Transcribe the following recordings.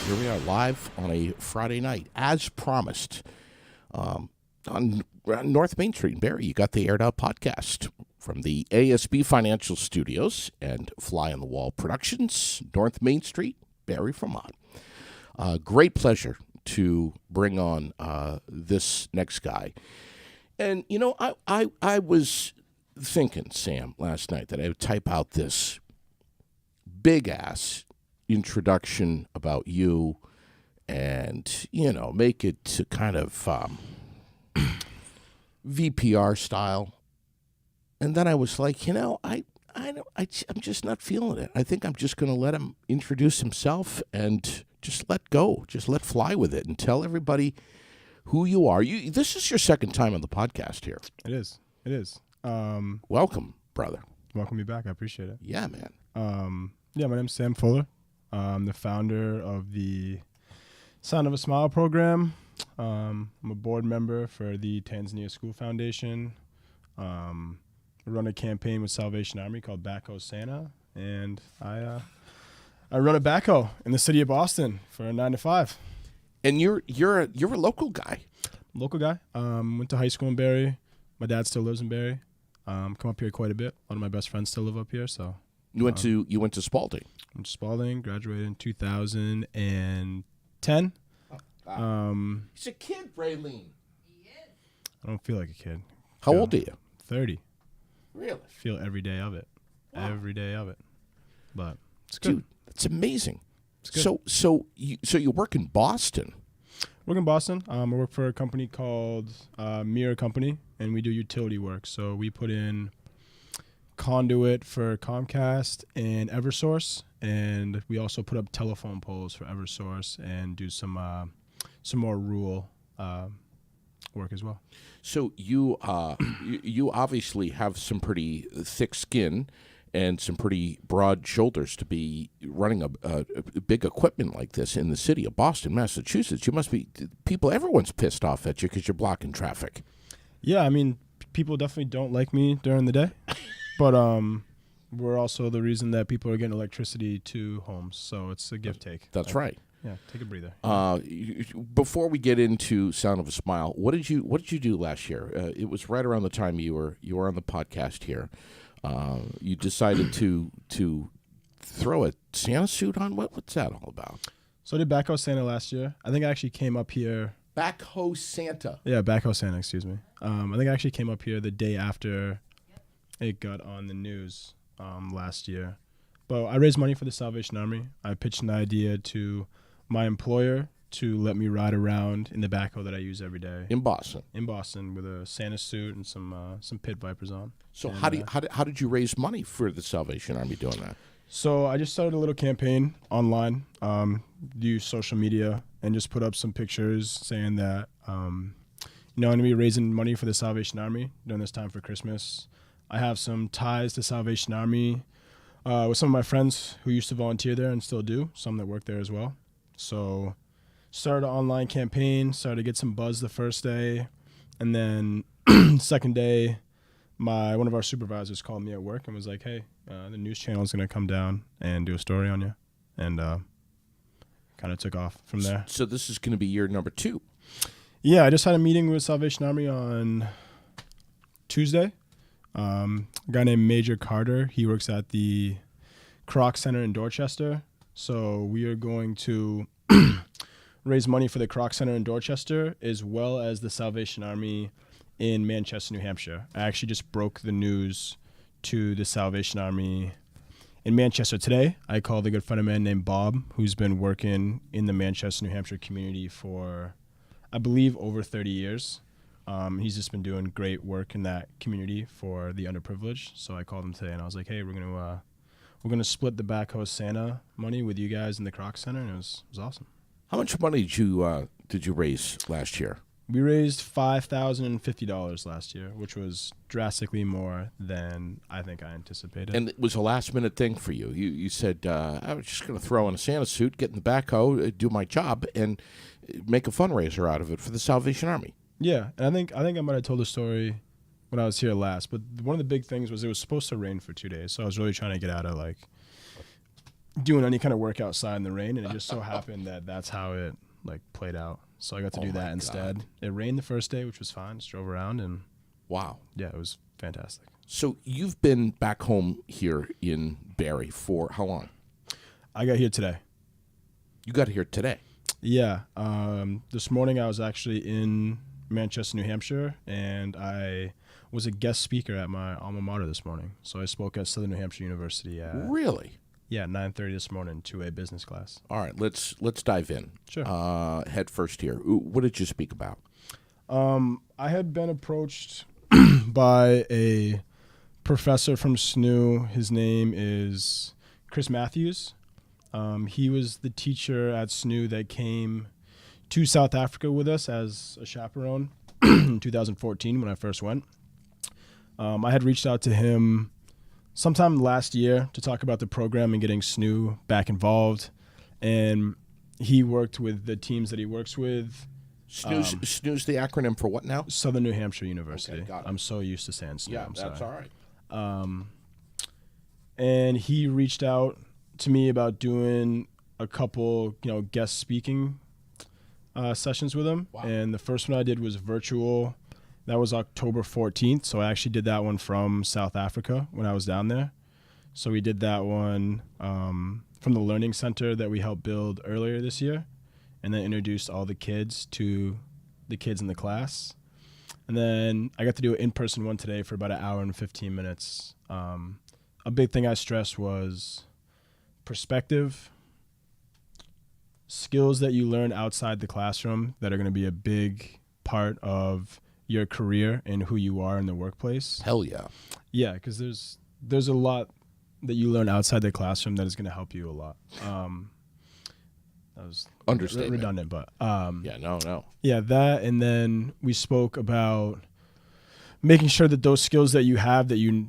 Here we are live on a Friday night, as promised, on North Main Street in Barrie. You got the Aired Out podcast from the ASB Financial Studios and Fly on the Wall Productions, North Main Street, Barrie, Vermont. Great pleasure to bring on this next guy. And, you know, I was thinking, Sam, last night that I would type out this big-ass introduction about you and, you know, make it to kind of VPR style. And then I was like, you know, I'm just not feeling it. I think I'm just going to let him introduce himself and just let go. Just let fly with it and tell everybody who you are. This is your second time on the podcast here. It is. It is. Welcome, brother. Welcome me back. I appreciate it. Yeah, man. My name's Sam Fuller. I'm the founder of the Sound of a Smile program. I'm a board member for the Tanzania School Foundation. We run a campaign with Salvation Army called Backhoe Santa, and I run a backhoe in the city of Boston for a 9 to 5. And you're a local guy. Local guy. Went to high school in Barrie. My dad still lives in Barrie. Come up here quite a bit. A lot of my best friends still live up here. So you went to Spalding. Went to Spalding. Graduated in 2010. He's a kid, Raylene. I don't feel like a kid. How old are you? 30. Really? Feel every day of it. Wow. Every day of it. But it's good. Dude, that's amazing. It's good. So you work in Boston. Work in Boston. I work for a company called Mirror Company, and we do utility work. So we put in conduit for Comcast and Eversource, and we also put up telephone poles for Eversource and do some more rural work as well. So you obviously have some pretty thick skin and some pretty broad shoulders to be running a big equipment like this in the city of Boston, Massachusetts. You must be everyone's pissed off at you because you're blocking traffic. Yeah, I mean, people definitely don't like me during the day, but we're also the reason that people are getting electricity to homes, so it's a give take. That's right. Yeah, take a breather. Before we get into Sound of a Smile, what did you do last year? It was right around the time you were on the podcast here. You decided to throw a Santa suit on. What's that all about? So I did Backhoe Santa last year. I think I actually came up here. Backhoe Santa. Yeah, Backhoe Santa, excuse me. I think I actually came up here the day after it got on the news last year. But I raised money for the Salvation Army. I pitched an idea to my employer to let me ride around in the backhoe that I use every day. In Boston With a Santa suit and some Pit Vipers on. So and, how did you raise money for the Salvation Army doing that? So I just started a little campaign online, use social media, and just put up some pictures saying that I'm going to be raising money for the Salvation Army during this time for Christmas. I have some ties to Salvation Army with some of my friends who used to volunteer there and still do, some that work there as well. So started an online campaign, started to get some buzz the first day, and then second day, one of our supervisors called me at work and was like, hey, the news channel is going to come down and do a story on you, and kind of took off from there. So this is going to be year number 2. Yeah, I just had a meeting with Salvation Army on Tuesday. A guy named Major Carter, he works at the Kroc Center in Dorchester. So we are going to raise money for the Kroc Center in Dorchester as well as the Salvation Army in Manchester, New Hampshire. I actually just broke the news to the Salvation Army in Manchester today. I called a good friend of mine named Bob, who's been working in the Manchester, New Hampshire community for, I believe, over 30 years. He's just been doing great work in that community for the underprivileged. So I called him today and I was like, hey, we're gonna split the Backhoe Santa money with you guys in the Kroc Center, and it was awesome. How much money did you raise last year? We raised $5,050 last year, which was drastically more than I think I anticipated. And it was a last-minute thing for you. You said, I was just going to throw on a Santa suit, get in the backhoe, do my job, and make a fundraiser out of it for the Salvation Army. Yeah, and I think I might have told the story when I was here last, but one of the big things was it was supposed to rain for 2 days, so I was really trying to get out of doing any kind of work outside in the rain, and it just so happened that that's how it like played out. So I got to Oh do my that instead. God. It rained the first day, which was fine. Just drove around, and Wow. yeah, it was fantastic. So you've been back home here in Barrie for how long? I got here today. You got here today. Yeah. This morning I was actually in Manchester, New Hampshire, and I was a guest speaker at my alma mater this morning. So I spoke at Southern New Hampshire University at Really? 9:30 this morning to a business class. All right, let's dive in. Sure. Head first here. What did you speak about? I had been approached by a professor from SNU. His name is Chris Matthews. He was the teacher at SNU that came to South Africa with us as a chaperone in 2014 when I first went. I had reached out to him sometime last year to talk about the program and getting SNU back involved. And he worked with the teams that he works with. SNU's the acronym for what now? Southern New Hampshire University. Okay, got it. I'm so used to saying SNU. Yeah, I'm that's sorry. all right. And he reached out to me about doing a couple, guest speaking sessions with him. Wow. And the first one I did was virtual. That was October 14th. So I actually did that one from South Africa when I was down there. So we did that one from the learning center that we helped build earlier this year, and then introduced all the kids to the kids in the class. And then I got to do an in-person one today for about an hour and 15 minutes. A big thing I stressed was perspective, skills that you learn outside the classroom that are going to be a big part of your career and who you are in the workplace. Hell yeah. Yeah, because there's a lot that you learn outside the classroom that is going to help you a lot. That was Understatement. redundant, but Yeah, no. yeah, that, and then we spoke about making sure that those skills that you have that you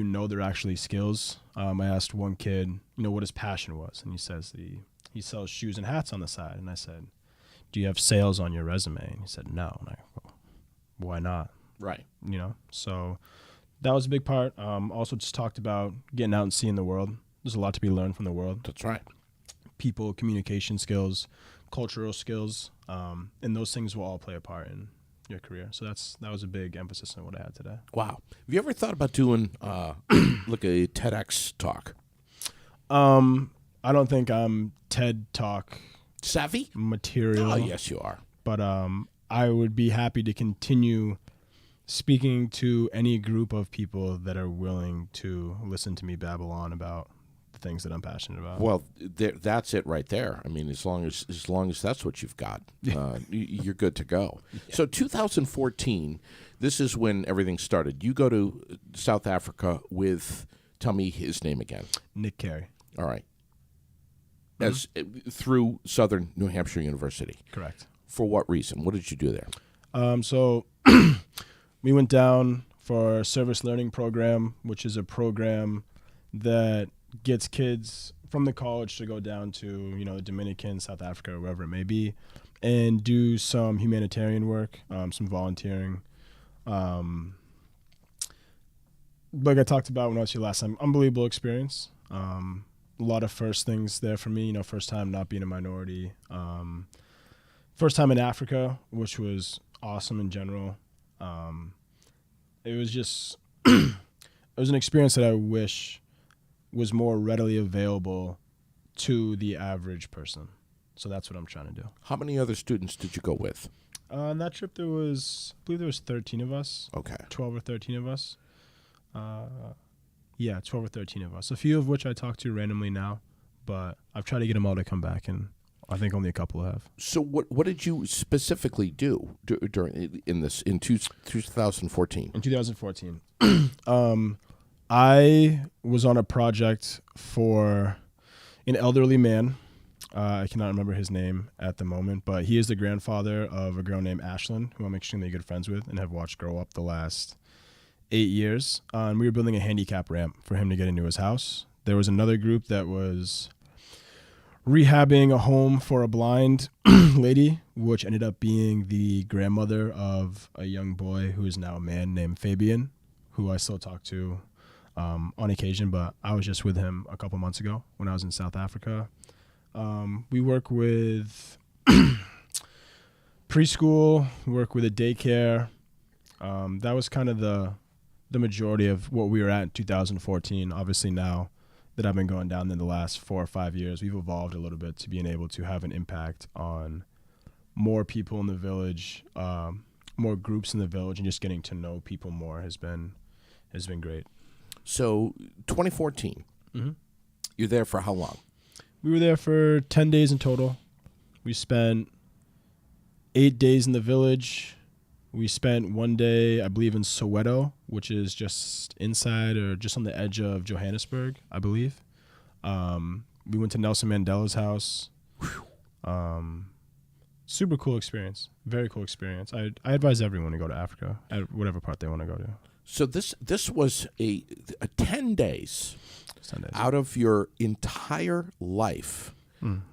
know they're actually skills. I asked one kid, what his passion was, and he says that he sells shoes and hats on the side, and I said, "Do you have sales on your resume?" And he said, "No." And I go, well, why not? Right. So that was a big part. Also just talked about getting out and seeing the world. There's a lot to be learned from the world. That's right. People, communication skills, cultural skills, and those things will all play a part in your career. So that was a big emphasis on what I had today. Wow. Have you ever thought about doing like a TEDx talk? I don't think I'm TED Talk Savvy? material. Oh, yes, you are. But I would be happy to continue speaking to any group of people that are willing to listen to me babble on about the things that I'm passionate about. Well, that's it right there. I mean, as long as that's what you've got, you're good to go. Yeah. So 2014, this is when everything started. You go to South Africa with, tell me his name again. Nick Carey. All right. As through Southern New Hampshire University. Correct. For what reason? What did you do there? So we went down for a service learning program, which is a program that gets kids from the college to go down to, Dominican, South Africa, or wherever it may be, and do some humanitarian work, some volunteering. Like I talked about when I was here last time, unbelievable experience. A lot of first things there for me, first time not being a minority. First time in Africa, which was awesome in general. It was just, it was an experience that I wish was more readily available to the average person. So that's what I'm trying to do. How many other students did you go with? On that trip, I believe there was 13 of us. Okay. 12 or 13 of us. 12 or 13 of us. A few of which I talk to randomly now, but I've tried to get them all to come back, and I think only a couple have. So what did you specifically do during in 2014? In 2014, I was on a project for an elderly man. I cannot remember his name at the moment, but he is the grandfather of a girl named Ashlyn, who I'm extremely good friends with and have watched grow up the last 8 years. And we were building a handicap ramp for him to get into his house. There was another group that was rehabbing a home for a blind lady, which ended up being the grandmother of a young boy who is now a man named Fabian, who I still talk to on occasion, but I was just with him a couple months ago when I was in South Africa. We work with preschool, we work with a daycare. That was kind of the majority of what we were at in 2014. Obviously now that I've been going down in the last 4 or 5 years, we've evolved a little bit to being able to have an impact on more people in the village, more groups in the village, and just getting to know people more has been great. So 2014, you're there for how long? We were there for 10 days in total. We spent 8 days in the village. We spent 1 day, I believe, in Soweto, which is just inside or just on the edge of Johannesburg, I believe. We went to Nelson Mandela's house. Super cool experience. Very cool experience. I advise everyone to go to Africa at whatever part they want to go to. So this was a 10 days Sundays. out of your entire life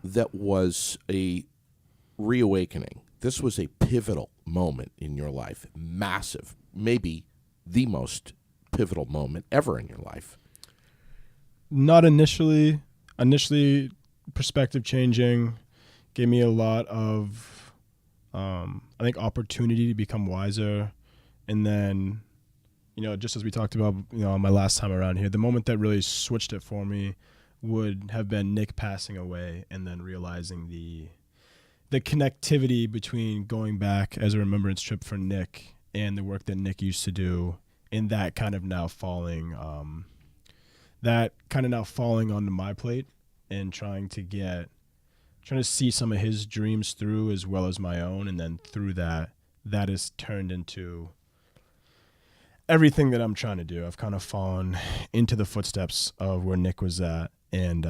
that was a reawakening. This was a pivotal moment in your life. Massive. Maybe the most pivotal moment ever in your life. Not initially. Initially, perspective changing gave me a lot of, I think, opportunity to become wiser. And then, just as we talked about, my last time around here, the moment that really switched it for me would have been Nick passing away and then realizing the connectivity between going back as a remembrance trip for Nick and the work that Nick used to do, and that kind of now falling onto my plate and trying to see some of his dreams through as well as my own, and then through that has turned into everything that I'm trying to do. I've kind of fallen into the footsteps of where Nick was at, and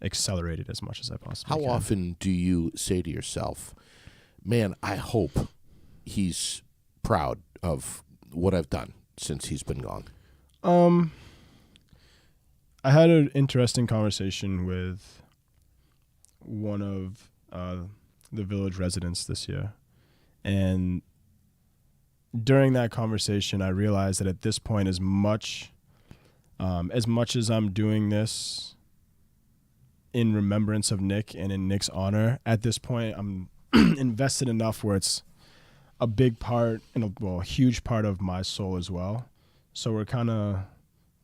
accelerated as much as I possibly can. How often do you say to yourself, man, I hope he's proud of what I've done since he's been gone? I had an interesting conversation with one of the village residents this year, and during that conversation I realized that at this point, as much as I'm doing this in remembrance of Nick and in Nick's honor, at this point I'm invested enough where it's a big part and a huge part of my soul as well. So we're kind of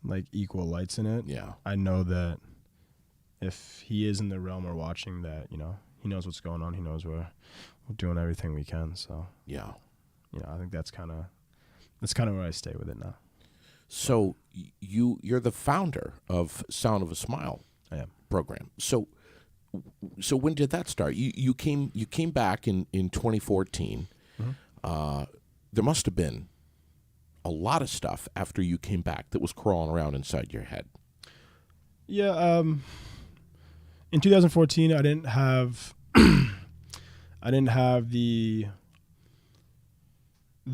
like equal lights in it. Yeah. I know that if he is in the realm or watching that, he knows what's going on. He knows we're doing everything we can. So Yeah. I think that's kind of where I stay with it now. So you're the founder of Sound of a Smile. I am. Program. So when did that start? You came back in 2014. There must have been a lot of stuff after you came back that was crawling around inside your head. Yeah. In 2014, I didn't have the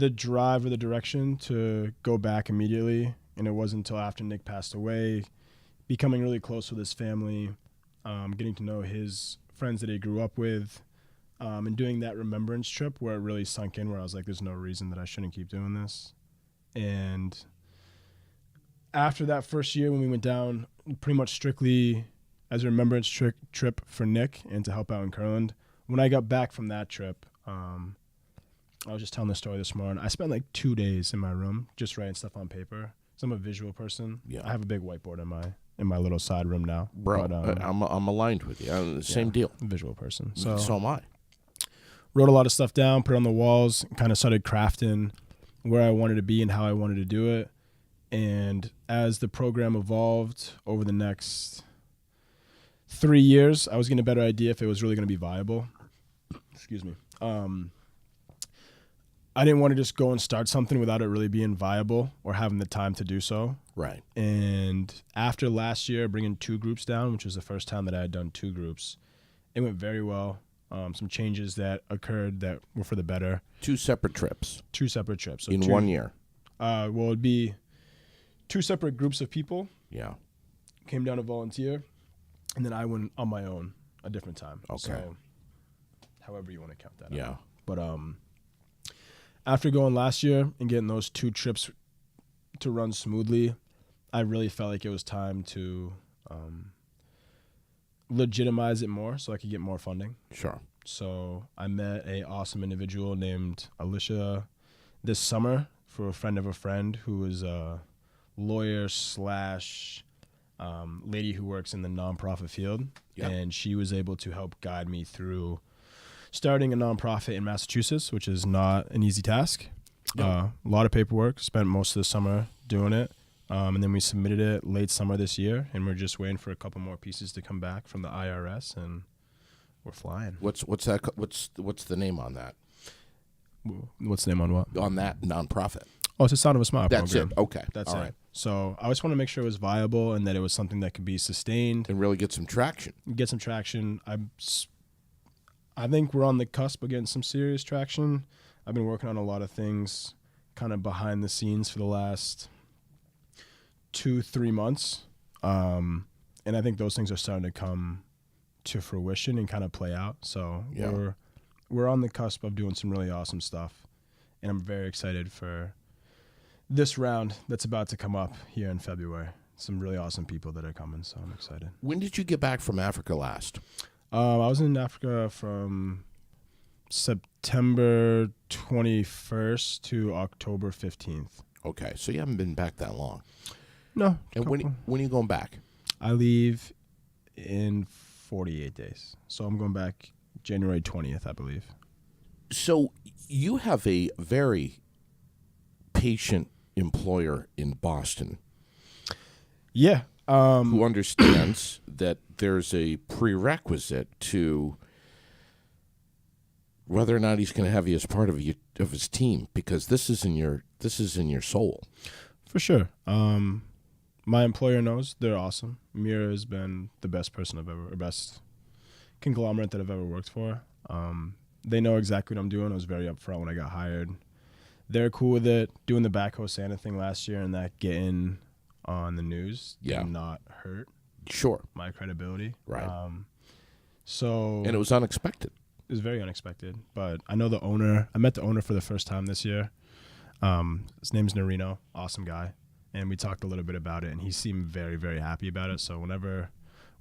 drive or the direction to go back immediately, and it wasn't until after Nick passed away, becoming really close with his family, getting to know his friends that he grew up with, and doing that remembrance trip where it really sunk in, where I was like, there's no reason that I shouldn't keep doing this. And after that first year when we went down pretty much strictly as a remembrance trip for Nick and to help out in Kirtland, when I got back from that trip, I was just telling the story this morning, I spent like 2 days in my room just writing stuff on paper. So I'm a visual person. Yeah. I have a big whiteboard in my little side room now. Bro, But, I'm aligned with you. I'm the same deal. Visual person. So am I. Wrote a lot of stuff down, put it on the walls, kind of started crafting where I wanted to be and how I wanted to do it. And as the program evolved over the next 3 years, I was getting a better idea if it was really going to be viable. Excuse me. I didn't want to just go and start something without it really being viable or having the time to do so. Right. And after last year, bringing 2 groups down, which was the first time that I had done 2 groups, it went very well. Some changes that occurred that were for the better. 2 separate trips. 2 separate trips. So in 1 year. Well, it'd be 2 separate groups of people. Yeah. Came down to volunteer, and then I went on my own a different time. Okay. So, however you want to count that. Yeah. out. But after going last year and getting those 2 trips to run smoothly, I really felt like it was time to legitimize it more so I could get more funding. Sure. So I met a awesome individual named Alicia this summer for a friend of a friend who is a lawyer slash lady who works in the nonprofit field. Yep. And she was able to help guide me through starting a nonprofit in Massachusetts, which is not an easy task. No. A lot of paperwork, spent most of the summer doing it. And then we submitted it late summer this year, and we're just waiting for a couple more pieces to come back from the IRS, and we're flying. What's the name on that? What's the name on what? On that nonprofit. Oh, it's a Sound of a Smile That's program. it. Okay. That's all it. right. So I just want to make sure it was viable and that it was something that could be sustained, And really get some traction. get some traction. I think we're on the cusp of getting some serious traction. I've been working on a lot of things kind of behind the scenes for the last 2-3 months. And I think those things are starting to come to fruition and kind of play out. So Yeah. we're on the cusp of doing some really awesome stuff. And I'm very excited for this round that's about to come up here in February. Some really awesome people that are coming, so I'm excited. When did you get back from Africa last? I was in Africa from September 21st to October 15th. Okay, so you haven't been back that long. No. And when are you going back? I leave in 48 days. So I'm going back January 20th, I believe. So you have a very patient employer in Boston Yeah. who understands that there's a prerequisite to whether or not he's going to have you as part of his team, because this is in your soul. For sure. My employer knows they're awesome. Mira has been the best best conglomerate that I've ever worked for. They know exactly what I'm doing. I was very upfront when I got hired. They're cool with it. Doing the backhoe Santa thing last year and that getting on the news Yeah. did not hurt Sure. my credibility. Right. So And it was unexpected. it was very unexpected. But I know the owner. I met the owner for the first time this year. His name's Narino. Awesome guy. And we talked a little bit about it, and he seemed very, very happy about it. So whenever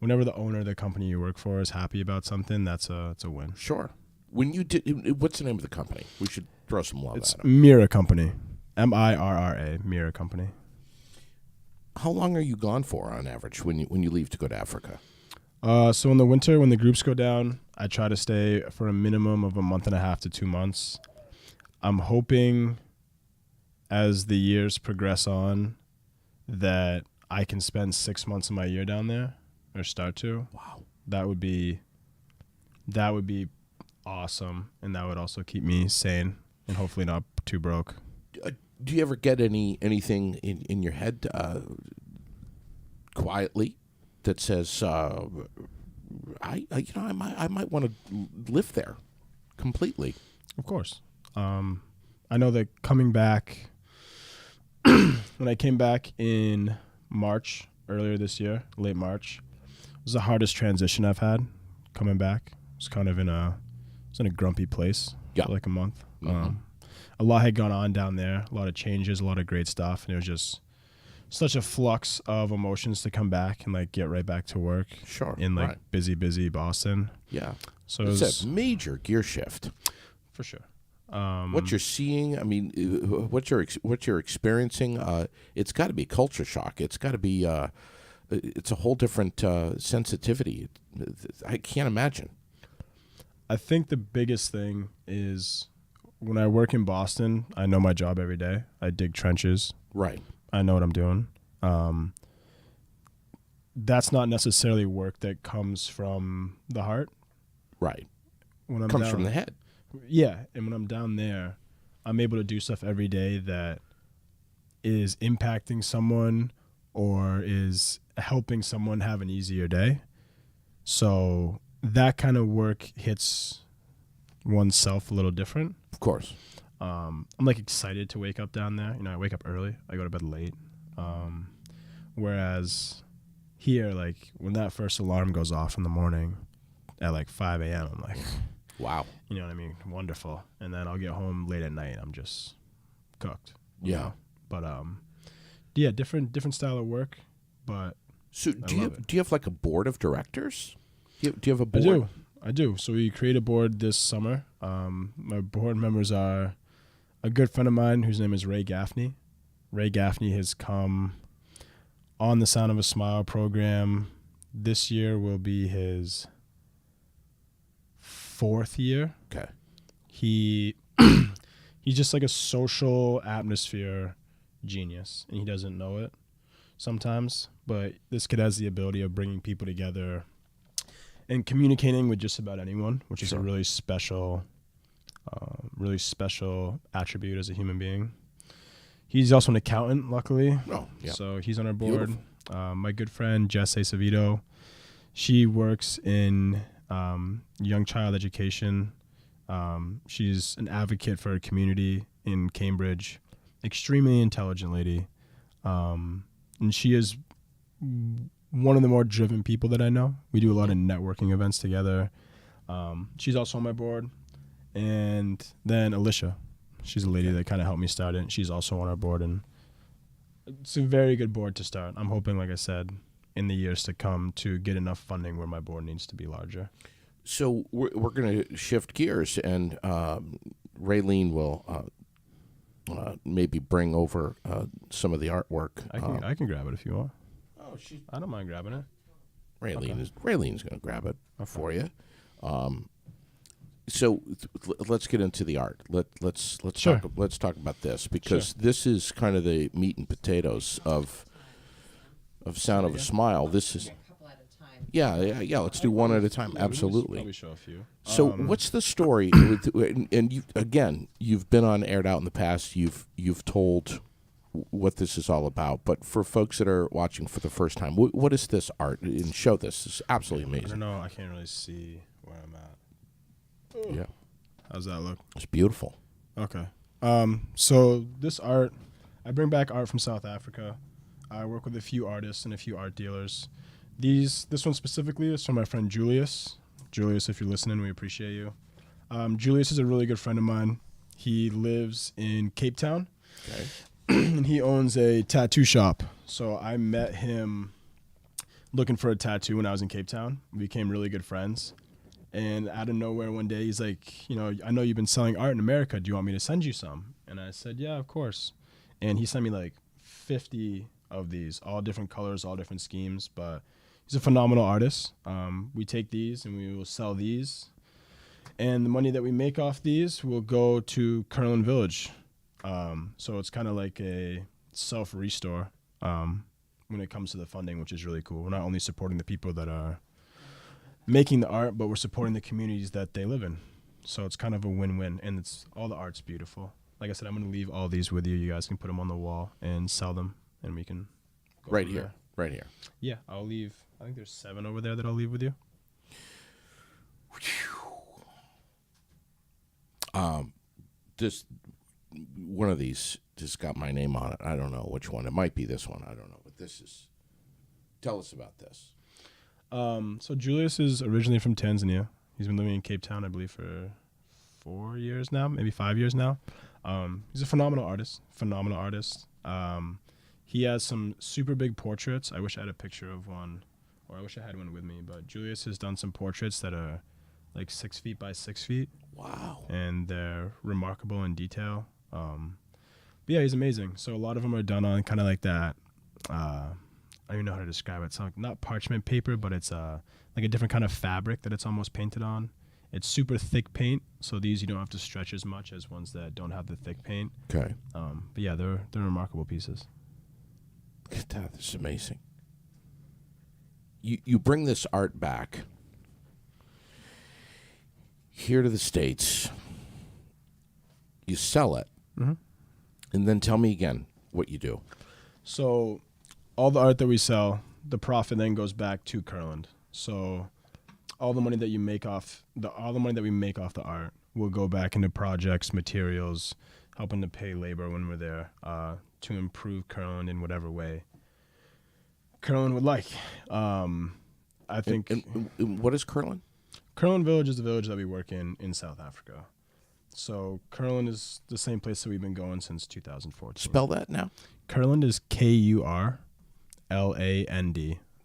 the owner of the company you work for is happy about something, it's a win. Sure. When you did, what's the name of the company? We should throw some love It's at them. Mira Company. Mirra, Mira Company. How long are you gone for on average when you leave to go to Africa? So in the winter, when the groups go down, I try to stay for a minimum of a month and a half to 2 months. I'm hoping as the years progress on that I can spend 6 months of my year down there, or start to. Wow. That would be awesome, and that would also keep me sane and hopefully not too broke. Do you ever get anything in your head quietly that says, I might want to live there completely? Of course. I know that coming back, when I came back in March, earlier this year, late March, it was the hardest transition I've had coming back. I was kind of in a grumpy place Yeah. for like a month. Mhm. A lot had gone on down there, a lot of changes, a lot of great stuff, and it was just such a flux of emotions to come back and like get right back to work Sure. in like right. busy Boston. Yeah. So it It's was a major gear shift. for sure. What you're seeing, I mean, what you're experiencing, it's got to be culture shock. It's got to be, it's a whole different sensitivity. I can't imagine. I think the biggest thing is when I work in Boston, I know my job every day. I dig trenches. Right. I know what I'm doing. That's not necessarily work that comes from the heart. Right. When I'm Comes down, from the head. Yeah, and when I'm down there, I'm able to do stuff every day that is impacting someone or is helping someone have an easier day. So that kind of work hits oneself a little different. Of course. I'm like excited to wake up down there. You know, I wake up early. I go to bed late. Whereas here, like when that first alarm goes off in the morning at like 5 a.m., I'm like, Wow. you know what I mean? Wonderful. And then I'll get home late at night. I'm just cooked. you Yeah. know? But different style of work, but So I love it. do you have like a board of directors? Do you have a board? I do. So we create a board this summer. My board members are a good friend of mine whose name is Ray Gaffney. Ray Gaffney has come on the Sound of a Smile program. This year will be his 4th year. Okay. He's just like a social atmosphere genius, and he doesn't know it sometimes. But this kid has the ability of bringing people together and communicating with just about anyone, which is a really special attribute as a human being. He's also an accountant, luckily. Oh, yeah. So he's on our board. My good friend, Jess Acevedo, she works in young child education. She's an advocate for her community in Cambridge. Extremely intelligent lady. And she is one of the more driven people that I know. We do a lot of networking events together. She's also on my board. And then Alicia. She's a lady that kind of helped me start it. She's also on our board, and it's a very good board to start. I'm hoping, like I said, in the years to come to get enough funding where my board needs to be larger. So we're going to shift gears, and Raylene will maybe bring over some of the artwork. I can grab it if you want. Oh, I don't mind grabbing it. Raylene's going to grab it for you. So let's get into the art. Let's talk about this, because this is kind of the meat and potatoes of Sound of a Smile. This is yeah. Let's do one at a time. Absolutely. Probably show a few. So what's the story? And you've been on Aired Out in the past. You've told what this is all about. But for folks that are watching for the first time, what is this art? And show this. It's absolutely amazing. I don't know. I can't really see where I'm at. Yeah. How's that look? It's beautiful. Okay. So this art, I bring back art from South Africa. I work with a few artists and a few art dealers. This one specifically is from my friend Julius. Julius, if you're listening, we appreciate you. Julius is a really good friend of mine. He lives in Cape Town. Okay. And he owns a tattoo shop. So I met him looking for a tattoo when I was in Cape Town. We became really good friends. And out of nowhere one day, he's like, I know you've been selling art in America. Do you want me to send you some? And I said, yeah, of course. And he sent me like 50 of these, all different colors, all different schemes. But he's a phenomenal artist. We take these and we will sell these. And the money that we make off these will go to Curlin Village. So it's kind of like a self-restore when it comes to the funding, which is really cool. We're not only supporting the people that are making the art, but we're supporting the communities that they live in. So it's kind of a win-win, and all the art's beautiful. Like I said, I'm going to leave all these with you. You guys can put them on the wall and sell them, and we can go Right from here. there. Right here. Yeah, I'll leave. I think there's 7 over there that I'll leave with you. This one of these just got my name on it. I don't know which one. It might be this one. I don't know. But this is. Tell us about this. So Julius is originally from Tanzania. He's been living in Cape Town, I believe, for 4 years now, maybe 5 years now. He's a phenomenal artist. He has some super big portraits. I wish I had a picture of one, or I wish I had one with me. But Julius has done some portraits that are like 6 feet by 6 feet. Wow. And they're remarkable in detail. But yeah, he's amazing. So a lot of them are done on kind of like that. I don't even know how to describe it. It's not parchment paper, but it's like a different kind of fabric that it's almost painted on. It's super thick paint, so these you don't have to stretch as much as ones that don't have the thick paint. Okay. But yeah, they're remarkable pieces. Look at that. This is amazing. You bring this art back here to the States. You sell it. Mm-hmm. And then tell me again what you do. So all the art that we sell, the profit then goes back to Curland. So all the money that we make off the art will go back into projects, materials, helping to pay labor when we're there, to improve Curland in whatever way Curland would like. I think. And what is Curlin? Curlin Village is the village that we work in South Africa. So Curlin is the same place that we've been going since 2014. Spell that now. Kurland is Kurland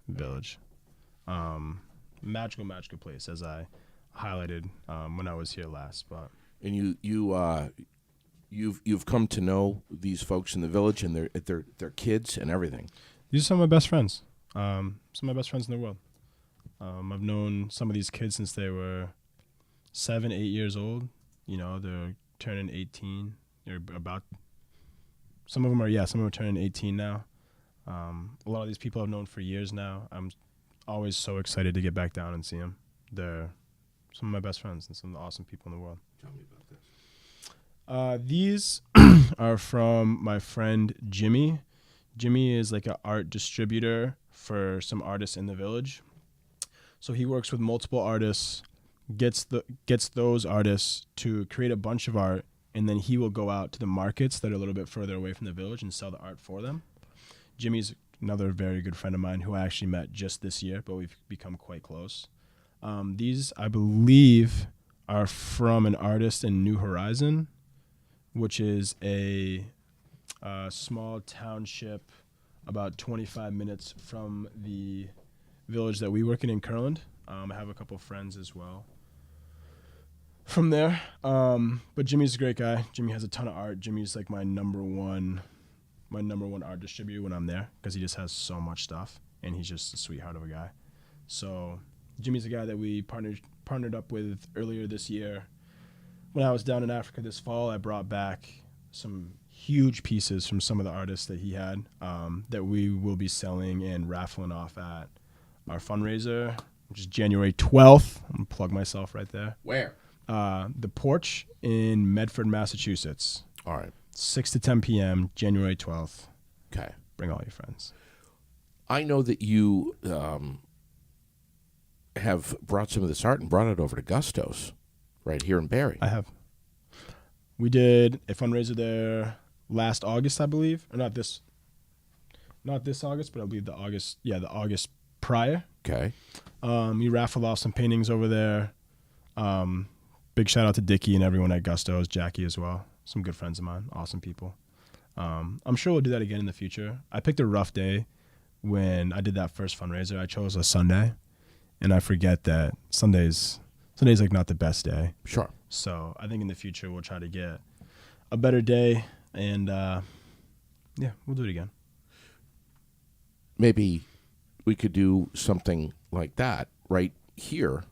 Village. Magical place, as I highlighted when I was here last. But And you've come to know these folks in the village and their kids and everything. these are some of my best friends. Some of my best friends in the world. I've known some of these kids since they were 7, 8 years old. You know, they're turning 18. They're about. Some of them are turning 18 now. A lot of these people I've known for years now. I'm always so excited to get back down and see them. They're some of my best friends and some of the awesome people in the world. Tell me about this. These are from my friend Jimmy. Jimmy is like an art distributor for some artists in the village. So he works with multiple artists, gets those artists to create a bunch of art, and then he will go out to the markets that are a little bit further away from the village and sell the art for them. Jimmy's another very good friend of mine who I actually met just this year, but we've become quite close. These, I believe, are from an artist in New Horizon, which is a small township about 25 minutes from the village that we work in Kurland. I have a couple friends as well from there. But Jimmy's a great guy. Jimmy has a ton of art. Jimmy's like my number one art distributor when I'm there because he just has so much stuff and he's just a sweetheart of a guy. So Jimmy's a guy that we partnered up with earlier this year. When I was down in Africa this fall, I brought back some huge pieces from some of the artists that he had that we will be selling and raffling off at our fundraiser, which is January 12th. I'm going to plug myself right there. Where? The Porch in Medford, Massachusetts. All right. 6 to 10 p.m., January 12th. Okay. Bring all your friends. I know that you have brought some of this art and brought it over to Gusto's right here in Barrie. I have. We did a fundraiser there last August, I believe. Or not this August, but I believe the August prior. Okay. We raffled off some paintings over there. Big shout out to Dickie and everyone at Gusto's, Jackie as well. Some good friends of mine, awesome people. I'm sure we'll do that again in the future. I picked a rough day when I did that first fundraiser. I chose a Sunday, and I forget that Sunday's like not the best day. Sure. So I think in the future we'll try to get a better day, and we'll do it again. Maybe we could do something like that right here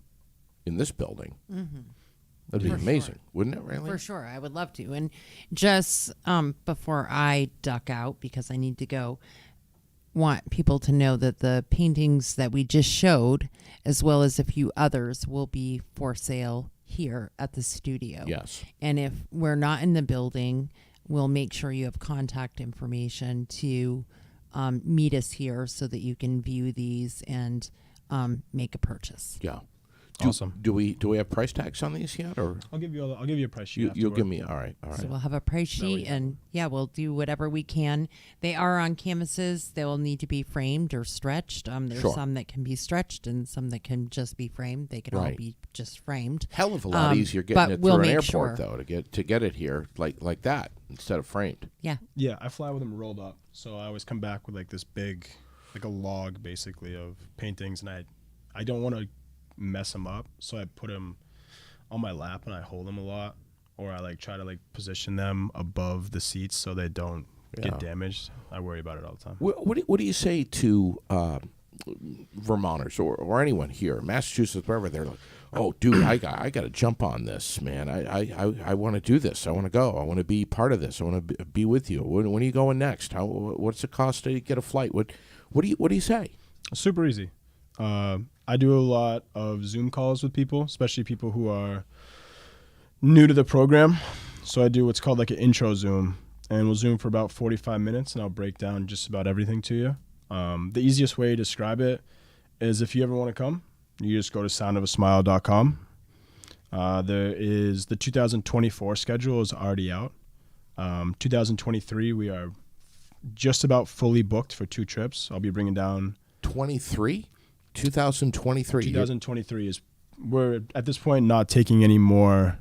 in this building. Mm-hmm. That'd be For amazing, sure. wouldn't it, really? For sure. I would love to. And just before I duck out, because I need to go, want people to know that the paintings that we just showed, as well as a few others, will be for sale here at the studio. Yes. And if we're not in the building, we'll make sure you have contact information to meet us here so that you can view these and make a purchase. Yeah. Awesome. Do we have price tags on these yet, or I'll give you a price sheet. you'll give me? All right. So we'll have a price sheet, and we'll do whatever we can. They are on canvases. They will need to be framed or stretched. There's Sure. some that can be stretched and some that can just be framed. They can all Right. be just framed. Hell of a lot easier but getting it we'll through an make airport sure. though to get it here like that instead of framed. Yeah. Yeah, I fly with them rolled up, so I always come back with like this big, like a log basically of paintings, and I don't want to mess them up, so I put them on my lap and I hold them a lot, or I like try to like position them above the seats so they don't Yeah. get damaged. I worry about it all the time. What do you say to Vermonters or anyone here, Massachusetts, wherever they're like, oh, dude, I got to jump on this, man. I want to do this. I want to go. I want to be part of this. I want to be with you. When are you going next? What's it cost to get a flight? What do you say? Super easy. I do a lot of Zoom calls with people, especially people who are new to the program. So I do what's called like an intro Zoom, and we'll Zoom for about 45 minutes, and I'll break down just about everything to you. The easiest way to describe it is if you ever want to come, you just go to soundofasmile.com. There is the 2024 schedule is already out. 2023, we are just about fully booked for 2 trips. I'll be bringing down 2023. 2023 is, we're at this point not taking any more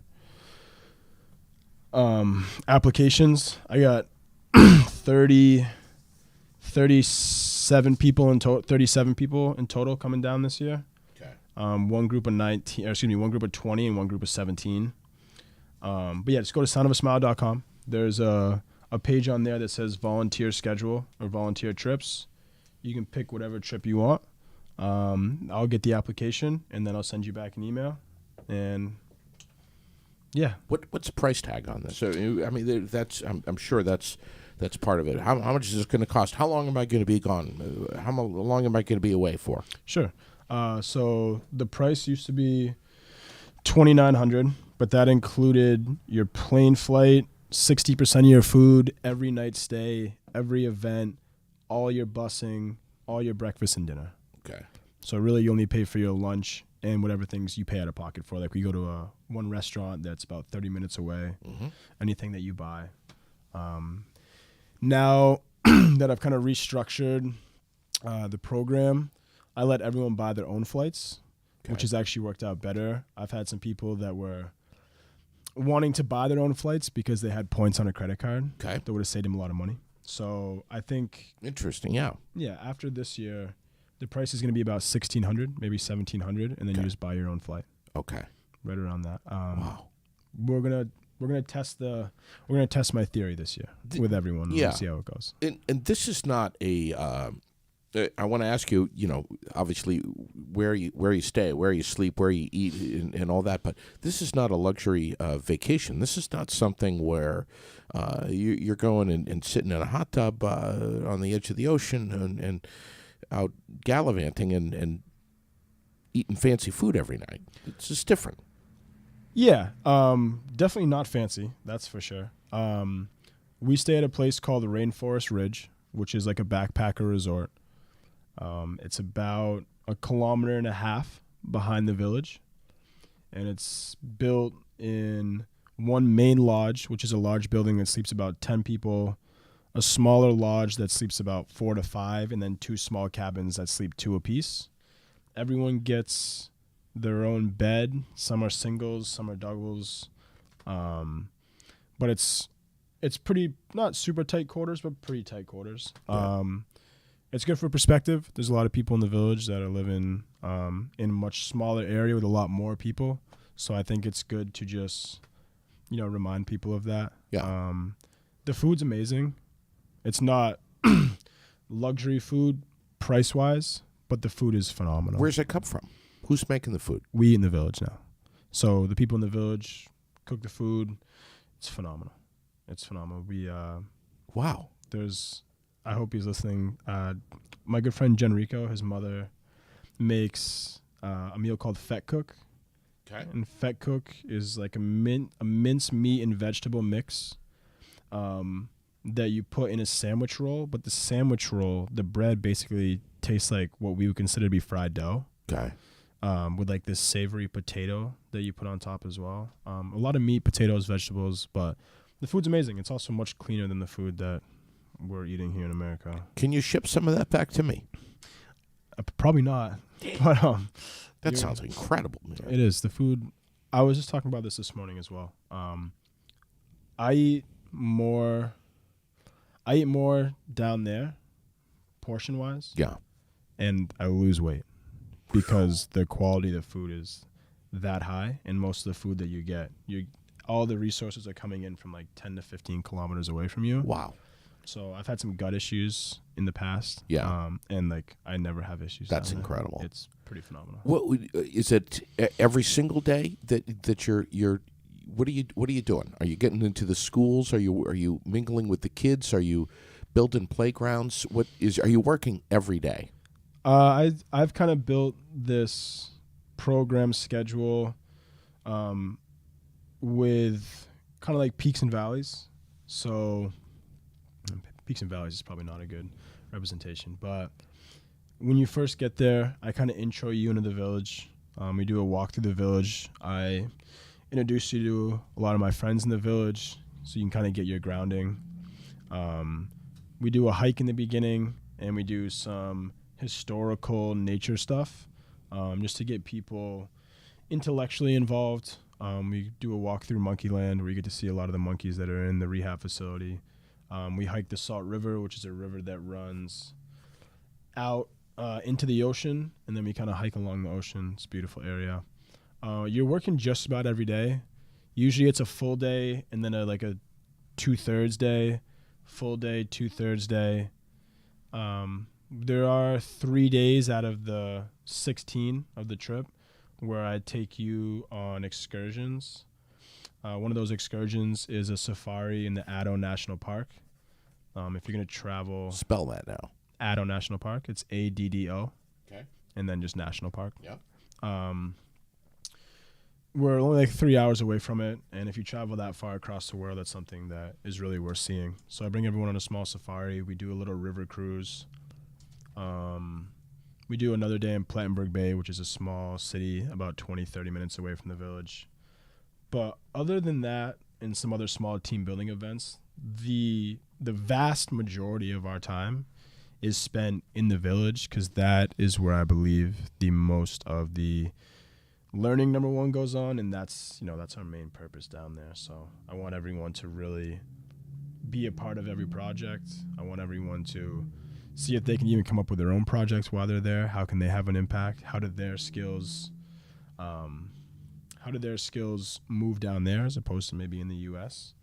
applications. I got 30 37 people in total. 37 people in total coming down this year. Okay. One group of 19, or excuse me, one group of 20 and one group of 17. But yeah, just go to soundofasmile.com. There's a page on there that says volunteer schedule or volunteer trips. You can pick whatever trip you want. I'll get the application and then I'll send you back an email. And yeah. What's the price tag on this? So I mean, that's I'm sure that's part of it. How much is this going to cost? How long am I going to be gone? How long am I going to be away for? Sure. So the price used to be $2,900, but that included your plane flight, 60% of your food, every night stay, every event, all your busing, all your breakfast and dinner. Okay. So really, you only pay for your lunch and whatever things you pay out of pocket for. Like we go to one restaurant that's about 30 minutes away. Mm-hmm. Anything that you buy. Now that I've kind of restructured the program, I let everyone buy their own flights, which has actually worked out better. I've had some people that were wanting to buy their own flights because they had points on a credit card. Okay. That would have saved them a lot of money. So I think, Interesting. Yeah. yeah, after this year, the price is going to be about $1,600, maybe $1,700, and then you just buy your own flight. Okay. Right around that. Wow. We're gonna test my theory this year with everyone. Yeah. And see how it goes. And this is not a. I want to ask you. Obviously, where you stay, where you sleep, where you eat, and all that. But this is not a luxury vacation. This is not something where you're going and sitting in a hot tub on the edge of the ocean and out gallivanting and eating fancy food every night. It's just different. Yeah, definitely not fancy. That's for sure. We stay at a place called the Rainforest Ridge, which is like a backpacker resort. It's about 1.5 kilometers behind the village, and it's built in one main lodge, which is a large building that sleeps about 10 people, a smaller lodge that sleeps about 4 to 5, and then 2 small cabins that sleep 2 apiece. Everyone gets their own bed. Some are singles, some are doubles. But it's pretty, not super tight quarters, but pretty tight quarters. Yeah. It's good for perspective. There's a lot of people in the village that are living in a much smaller area with a lot more people. So I think it's good to just, remind people of that. Yeah. The food's amazing. It's not luxury food price-wise, but the food is phenomenal. Where's it come from? Who's making the food? We eat in the village now. So the people in the village cook the food. It's phenomenal. It's phenomenal. Wow. I hope he's listening. My good friend Genrico, his mother, makes a meal called Fett Cook. Okay. And Fett Cook is like a minced meat and vegetable mix that you put in a sandwich roll. But the sandwich roll, the bread basically tastes like what we would consider to be fried dough. Okay. With like this savory potato that you put on top as well. A lot of meat, potatoes, vegetables, but the food's amazing. It's also much cleaner than the food that we're eating here in America. Can you ship some of that back to me? Probably not. But That sounds incredible. Man. it is. The food, I was just talking about this morning as well. I eat more down there, portion-wise, Yeah. and I lose weight because the quality of the food is that high, and most of the food that you get, all the resources are coming in from like 10 to 15 kilometers away from you. Wow. So I've had some gut issues in the past. Yeah. And like I never have issues. That's down there. incredible. It's pretty phenomenal. What is it? Every single day that you're what are you doing? Are you getting into the schools? Are you mingling with the kids? Are you building playgrounds? Are you working every day? I've kind of built this program schedule with kind of like peaks and valleys. So peaks and valleys is probably not a good representation, but when you first get there, I kind of intro you into the village. We do a walk through the village. I introduce you to a lot of my friends in the village so you can kind of get your grounding. We do a hike in the beginning, and we do some historical nature stuff just to get people intellectually involved. We do a walk through Monkeyland where you get to see a lot of the monkeys that are in the rehab facility. We hiked the Salt River, which is a river that runs out into the ocean, and then we kind of hike along the ocean. It's a beautiful area. You're working just about every day. Usually it's a full day and then a 2/3 day, full day, 2/3 day. There are 3 days out of the 16 of the trip where I take you on excursions. One of those excursions is a safari in the Addo National Park. If you're going to travel, Spell that now. Addo National Park, it's ADDO. Okay. And then just National Park. Yeah. We're only 3 hours away from it, and if you travel that far across the world, that's something that is really worth seeing. So I bring everyone on a small safari. We do a little river cruise. We do another day in Plattenberg Bay, which is a small city about 20-30 minutes away from the village. But other than that, and some other small team building events, the vast majority of our time is spent in the village, because that is where I believe the most of the learning, number one, goes on, and that's our main purpose down there. So I want everyone to really be a part of every project. I want everyone to see if they can even come up with their own projects while they're there. How can they have an impact? How do their skills move down there as opposed to maybe in the U.S.?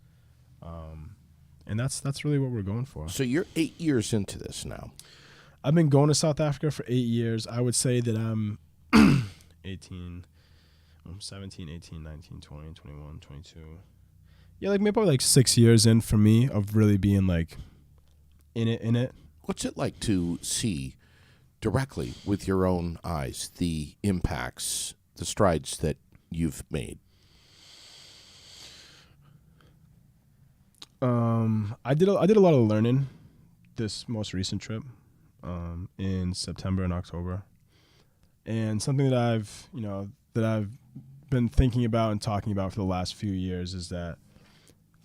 And that's really what we're going for. So you're 8 years into this now. I've been going to South Africa for 8 years. I would say that I'm 17, 18, 19, 20, 21, 22. Yeah, maybe 6 years in for me of really being in it. What's it like to see directly with your own eyes the impacts, the strides that you've made? I did a lot of learning this most recent trip in September and October, and something that I've been thinking about and talking about for the last few years is that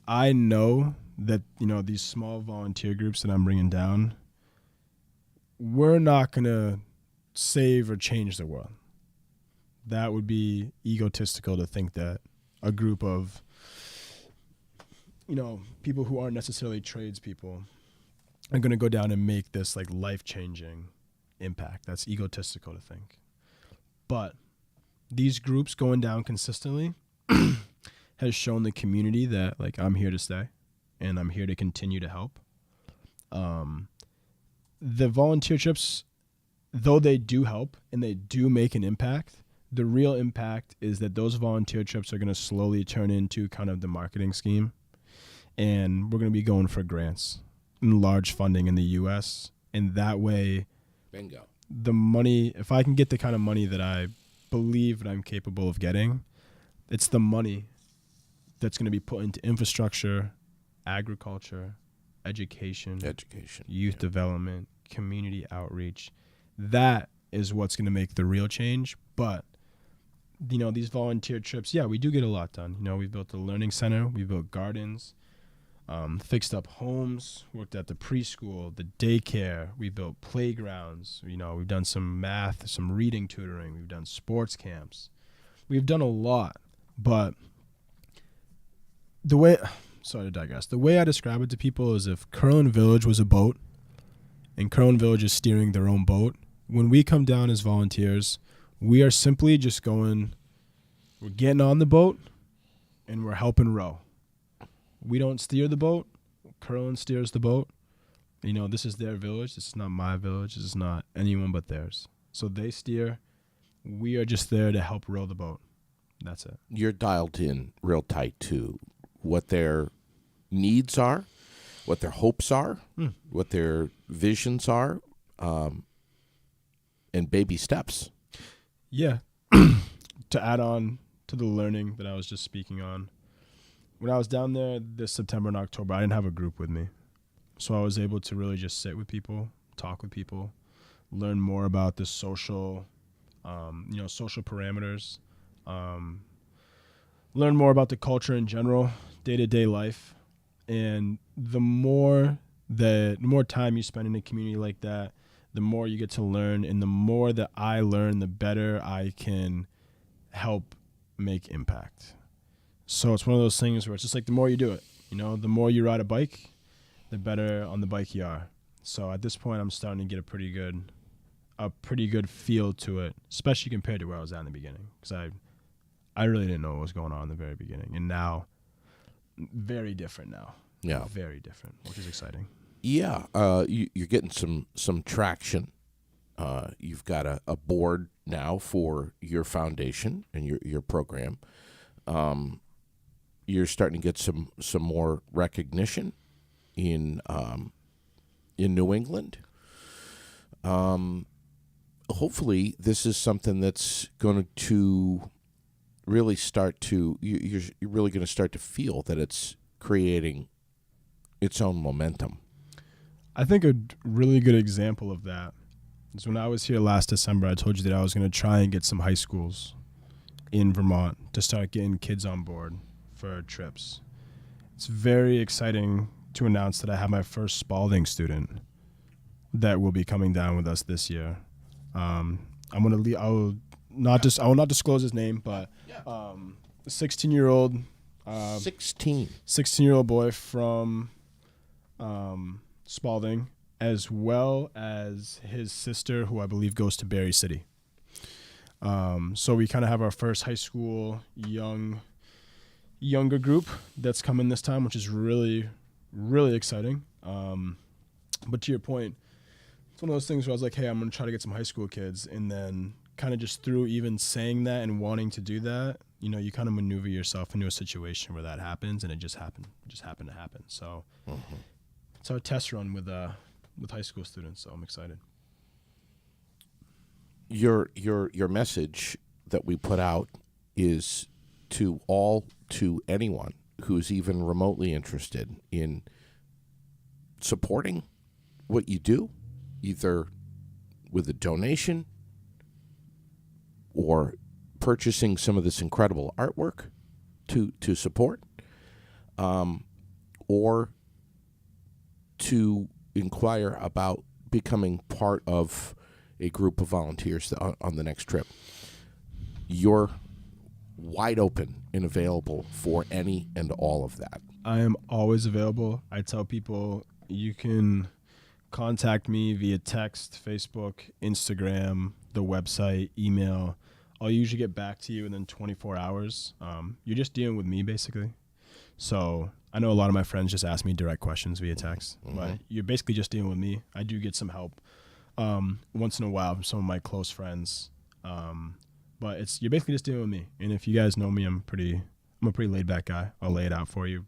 I know that these small volunteer groups that I'm bringing down, we're not gonna save or change the world. That would be egotistical to think that a group of people who aren't necessarily tradespeople are going to go down and make this life-changing impact. That's egotistical to think. But these groups going down consistently has shown the community that I'm here to stay and I'm here to continue to help. The volunteer trips, though they do help and they do make an impact, the real impact is that those volunteer trips are going to slowly turn into kind of the marketing scheme. And we're going to be going for grants and large funding in the U.S. And that way, Bingo. the money, if I can get the kind of money that I believe that I'm capable of getting, it's the money that's going to be put into infrastructure, agriculture, education, youth development, community outreach. That is what's going to make the real change. But these volunteer trips, yeah, we do get a lot done. We've built a learning center, we built gardens, fixed up homes, worked at the preschool, the daycare. We built playgrounds. We've done some math, some reading tutoring. We've done sports camps. We've done a lot. But sorry to digress. The way I describe it to people is if Curlin Village was a boat and Curlin Village is steering their own boat, when we come down as volunteers, we are simply just we're getting on the boat and we're helping row. We don't steer the boat. Curlin steers the boat. This is their village. This is not my village. This is not anyone but theirs. So they steer. We are just there to help row the boat. That's it. You're dialed in real tight to what their needs are, what their hopes are, what their visions are, and baby steps. Yeah. To add on to the learning that I was just speaking on, when I was down there this September and October, I didn't have a group with me. So I was able to really just sit with people, talk with people, learn more about the social parameters, learn more about the culture in general, day-to-day life. And the more time you spend in a community like that, the more you get to learn. And the more that I learn, the better I can help make impact. So it's one of those things where it's just the more you do it, the more you ride a bike, the better on the bike you are. So at this point, I'm starting to get a pretty good feel to it, especially compared to where I was at in the beginning, because I really didn't know what was going on in the very beginning, and now very different now. Yeah. Very different, which is exciting. Yeah, you're getting some traction. You've got a board now for your foundation and your program. You're starting to get some more recognition in New England. Hopefully, this is something that's going to really start to you're really going to start to feel that it's creating its own momentum. I think a really good example of that is when I was here last December. I told you that I was going to try and get some high schools in Vermont to start getting kids on board for trips. It's very exciting to announce that I have my first Spalding student that will be coming down with us this year. I will not disclose his name, but a 16-year-old 16-year-old boy from Spalding, as well as his sister, who I believe goes to Berry City. So we kind of have our first high school younger group that's coming this time, which is really, really exciting. But to your point, it's one of those things where I was like, hey, I'm going to try to get some high school kids. And then kind of just through even saying that and wanting to do that, you kind of maneuver yourself into a situation where that happens, and it just happened to happen. So it's our test run with high school students. So I'm excited. Your message that we put out is to anyone who's even remotely interested in supporting what you do, either with a donation or purchasing some of this incredible artwork to support, or to inquire about becoming part of a group of volunteers on the next trip. You're wide open and available for any and all of that. I am always available. I tell people you can contact me via text, Facebook, Instagram, the website, email. I'll usually get back to you within 24 hours. You're just dealing with me, basically. So I know a lot of my friends just ask me direct questions via text, but you're basically just dealing with me. I do get some help once in a while from some of my close friends, but you're basically just dealing with me. And if you guys know me, I'm a pretty laid back guy. I'll lay it out for you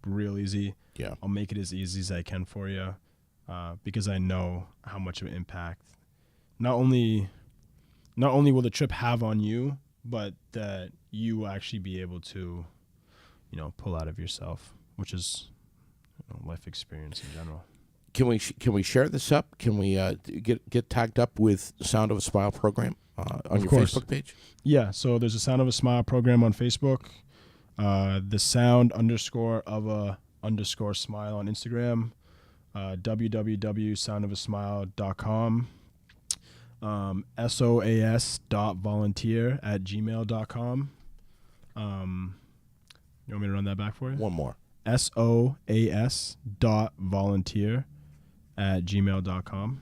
real easy. Yeah, I'll make it as easy as I can for you, because I know how much of an impact not only will the trip have on you, but that you will actually be able to, pull out of yourself, which is life experience in general. Can we share this up? Can we get tagged up with Sound of a Smile program on your course. Facebook page? Yeah, so there's a Sound of a Smile program on Facebook, the sound _of a _smile on Instagram, www.soundofasmile.com, soas.volunteer@gmail.com. You want me to run that back for you? One more. soas.volunteer@gmail.com.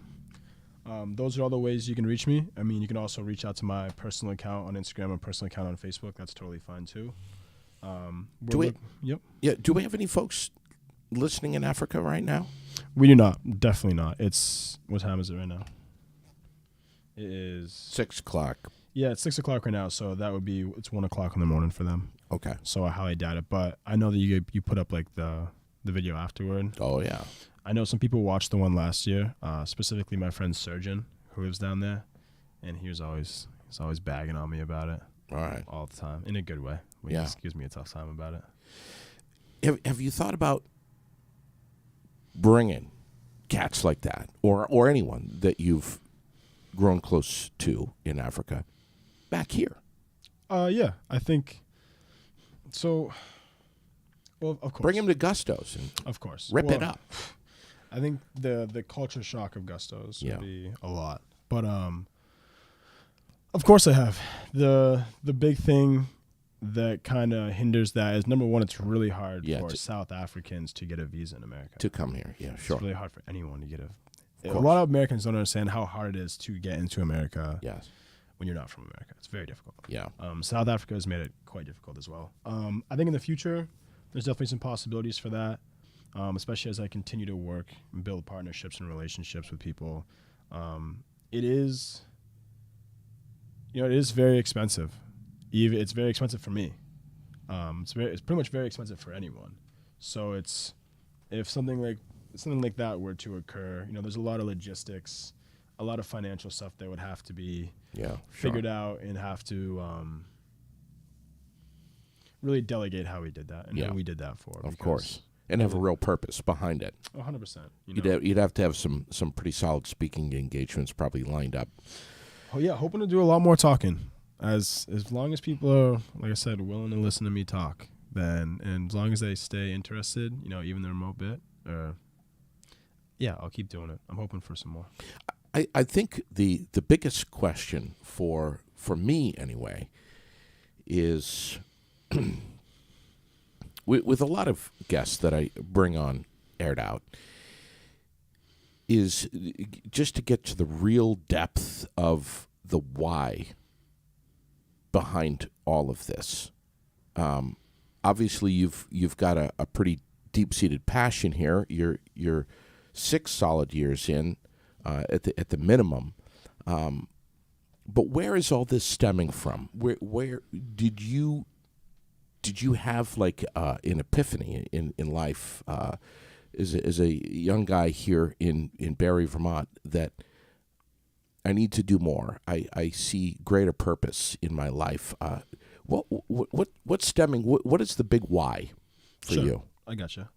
Those are all the ways you can reach me. I mean, you can also reach out to my personal account on Instagram and personal account on Facebook. That's totally fine too. Do we have any folks listening in Africa right now? We do not. Definitely not. What time is it right now? It is 6 o'clock. Yeah, it's 6 o'clock right now. So it's 1 o'clock in the morning for them. Okay. So I highly doubt it. But I know that you put up like the video afterward. Oh yeah. I know some people watched the one last year, specifically my friend Surgeon, who lives down there, and he's always bagging on me about it. All right. All the time, in a good way. He just gives me a tough time about it. Have you thought about bringing cats like that, or anyone that you've grown close to in Africa, back here? Yeah, I think so. Well, of course. Bring him to Gusto's and of course rip it up. I think the culture shock of Gusto's would be a lot, but of course I have the big thing that kind of hinders that is, number one, it's really hard Yeah, for to- South Africans to get a visa in America. To come here. Yeah, sure. It's really hard for anyone to get a course. lot of Americans don't understand how hard it is to get into America Yes. when you're not from America. It's very difficult. Yeah. South Africa has made it quite difficult as well. I think in the future, there's definitely some possibilities for that, especially as I continue to work and build partnerships and relationships with people. It is very expensive. It's very expensive for me. It's pretty much very expensive for anyone. So if something like that were to occur, there's a lot of logistics, a lot of financial stuff that would have to be Yeah. figured out and have to really delegate how we did that and Yeah. who we did that for. Of course. And have a real purpose behind it. 100%. You'd have to have some pretty solid speaking engagements probably lined up. Oh yeah, hoping to do a lot more talking. As long as people are, like I said, willing to listen to me talk, then, and as long as they stay interested, even the remote bit, yeah, I'll keep doing it. I'm hoping for some more. I think the biggest question for me anyway is with a lot of guests that I bring on Aired Out is just to get to the real depth of the why behind all of this. Obviously, you've got a pretty deep-seated passion here. You're 6 solid years in at the minimum. But where is all this stemming from? Where did you have like an epiphany in life as a young guy here in Barrie, Vermont, that I need to do more. I see greater purpose in my life. What's stemming? What is the big why for Sure. you? I gotcha.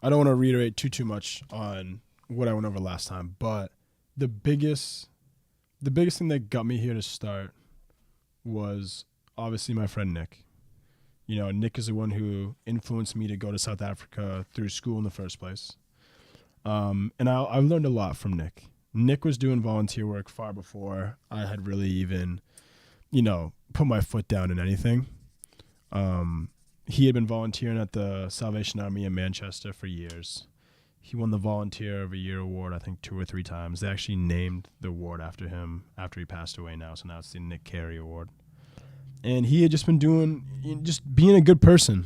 I don't want to reiterate too much on what I went over last time, but the biggest thing that got me here to start was obviously my friend Nick. Nick is the one who influenced me to go to South Africa through school in the first place. And I've learned a lot from Nick. Nick was doing volunteer work far before I had really even, put my foot down in anything. He had been volunteering at the Salvation Army in Manchester for years. He won the Volunteer of the Year award, I think 2 or 3 times. They actually named the award after him after he passed away now, so now it's the Nick Carey Award. And he had just been being a good person,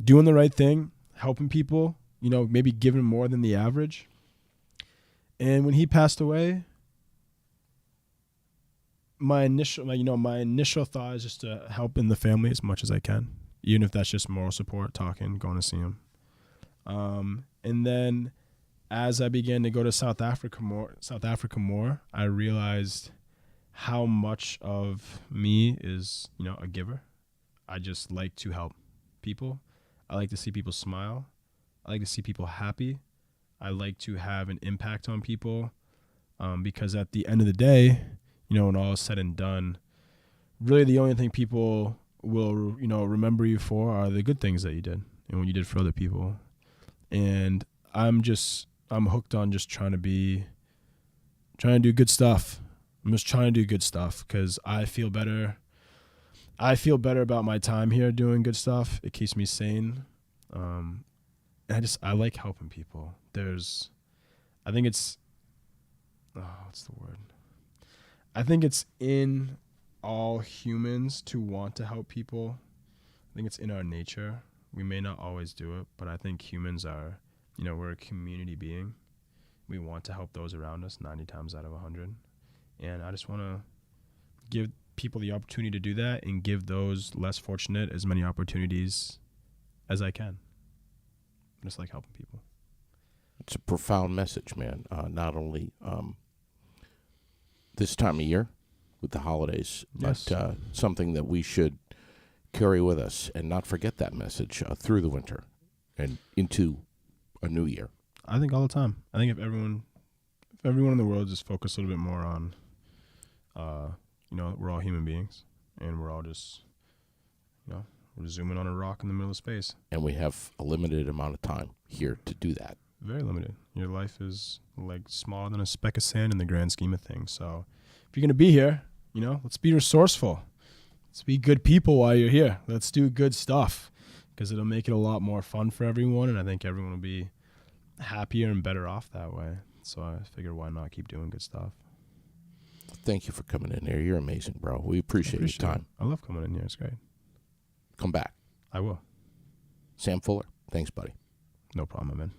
doing the right thing, helping people, maybe giving more than the average. And when he passed away, my initial thought is just to help in the family as much as I can, even if that's just moral support, talking, going to see him. And then as I began to go to South Africa more, I realized how much of me is, a giver. I just like to help people. I like to see people smile. I like to see people happy. I like to have an impact on people, because at the end of the day, when all is said and done, really the only thing people will, remember you for are the good things that you did and what you did for other people. And I'm hooked on just trying to do good stuff. I'm just trying to do good stuff because I feel better. I feel better about my time here doing good stuff. It keeps me sane. And I like helping people. I think it's in all humans to want to help people. I think it's in our nature. We may not always do it, but I think humans are, we're a community being. We want to help those around us 90 times out of 100. And I just want to give people the opportunity to do that and give those less fortunate as many opportunities as I can. I just like helping people. It's a profound message, man. Not only this time of year with the holidays, Yes. but something that we should carry with us and not forget that message through the winter and into a new year. I think all the time. I think if everyone in the world just focused a little bit more on, we're all human beings and we're all just, we're zooming on a rock in the middle of space. And we have a limited amount of time here to do that. Very limited. Your life is like smaller than a speck of sand in the grand scheme of things. So if you're going to be here, let's be resourceful. Let's be good people while you're here. Let's do good stuff because it'll make it a lot more fun for everyone. And I think everyone will be happier and better off that way. So I figured why not keep doing good stuff. Thank you for coming in here. You're amazing, bro. We appreciate your time. I love coming in here. It's great. Come back. I will. Sam Fuller, thanks, buddy. No problem, man.